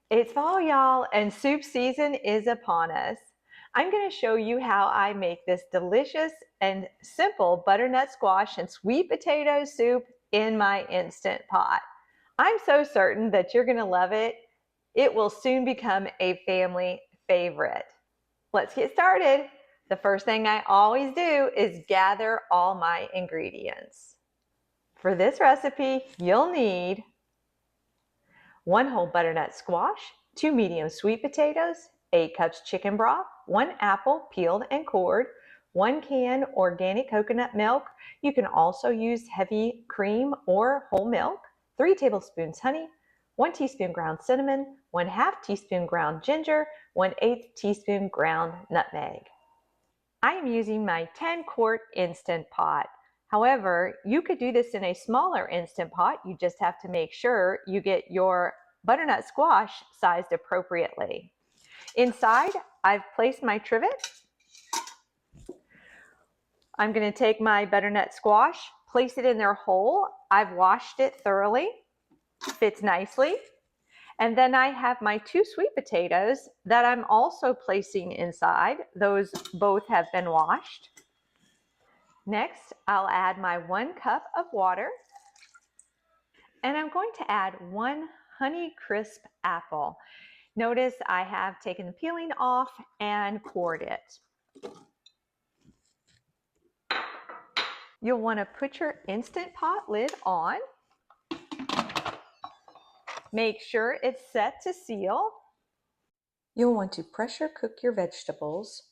It's fall, y'all, and soup season is upon us. I'm going to show you how I make this delicious and simple butternut squash and sweet potato soup in my Instant Pot. I'm so certain that you're going to love it. It will soon become a family favorite. Let's get started. The first thing I always do is gather all my ingredients. For this recipe, you'll need 1 whole butternut squash, 2 medium sweet potatoes, 8 cups chicken broth, 1 apple peeled and cored, 1 can organic coconut milk. You can also use heavy cream or whole milk, 3 tablespoons honey, 1 teaspoon ground cinnamon, 1/2 teaspoon ground ginger, 1/8 teaspoon ground nutmeg. I am using my 10-quart Instant Pot. However, you could do this in a smaller Instant Pot. You just have to make sure you get your butternut squash sized appropriately. Inside, I've placed my trivet. I'm going to take my butternut squash, place it in there whole. I've washed it thoroughly. Fits nicely. And then I have my 2 sweet potatoes that I'm also placing inside. Those both have been washed. Next, I'll add my 1 cup of water, and I'm going to add 1 Honey Crisp apple. Notice I have taken the peeling off and cored it. You'll want to put your Instant Pot lid on. Make sure it's set to seal. You'll want to pressure cook your vegetables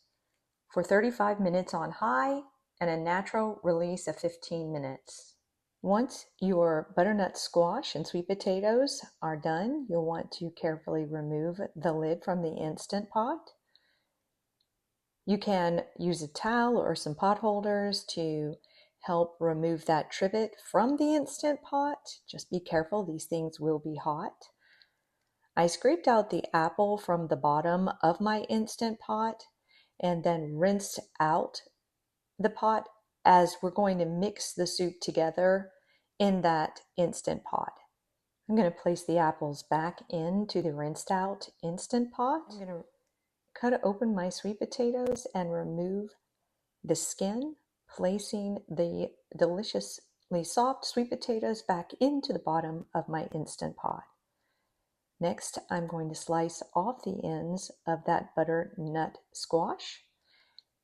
for 35 minutes on high and a natural release of 15 minutes. Once your butternut squash and sweet potatoes are done, you'll want to carefully remove the lid from the Instant Pot. You can use a towel or some pot holders to help remove that trivet from the Instant Pot. Just be careful, these things will be hot. I scraped out the apple from the bottom of my Instant Pot and then rinsed out the pot as we're going to mix the soup together in that Instant Pot. I'm going to place the apples back into the rinsed out Instant Pot. I'm going to cut open my sweet potatoes and remove the skin, placing the deliciously soft sweet potatoes back into the bottom of my Instant Pot. Next, I'm going to slice off the ends of that butternut squash,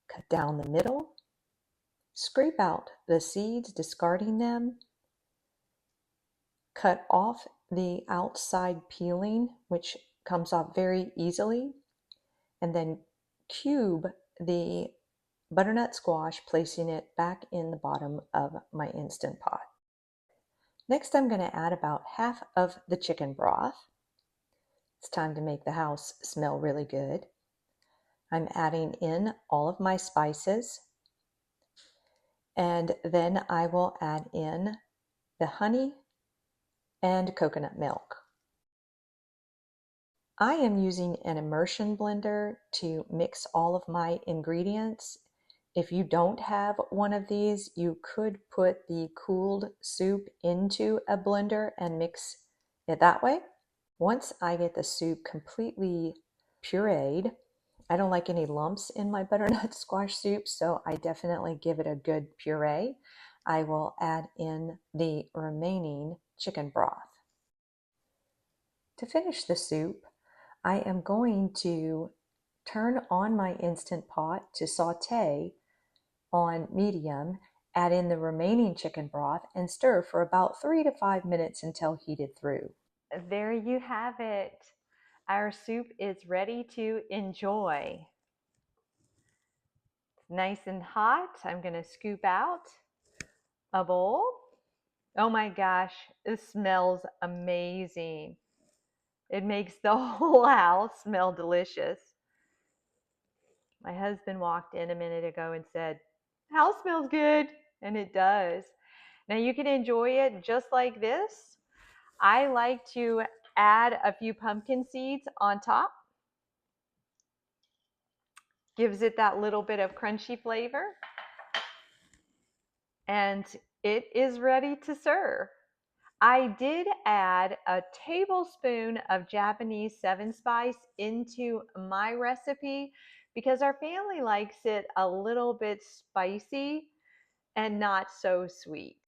cut down the middle, scrape out the seeds, discarding them, cut off the outside peeling, which comes off very easily, and then cube the butternut squash, placing it back in the bottom of my Instant Pot. Next, I'm going to add about half of the chicken broth. It's time to make the house smell really good. I'm adding in all of my spices, and then I will add in the honey and coconut milk. I am using an immersion blender to mix all of my ingredients. If you don't have one of these, you could put the cooled soup into a blender and mix it that way. Once I get the soup completely pureed, I don't like any lumps in my butternut squash soup, so I definitely give it a good puree. I will add in the remaining chicken broth. To finish the soup, I am going to turn on my Instant Pot to saute on medium, add in the remaining chicken broth, and stir for about 3 to 5 minutes until heated through. There you have it. Our soup is ready to enjoy. Nice and hot. I'm going to scoop out a bowl. Oh my gosh, it smells amazing. It makes the whole house smell delicious. My husband walked in a minute ago and said, "House smells good," and it does. Now you can enjoy it just like this. I like to add a few pumpkin seeds on top. Gives it that little bit of crunchy flavor. And it is ready to serve. I did add a tablespoon of Japanese 7 spice into my recipe because our family likes it a little bit spicy and not so sweet.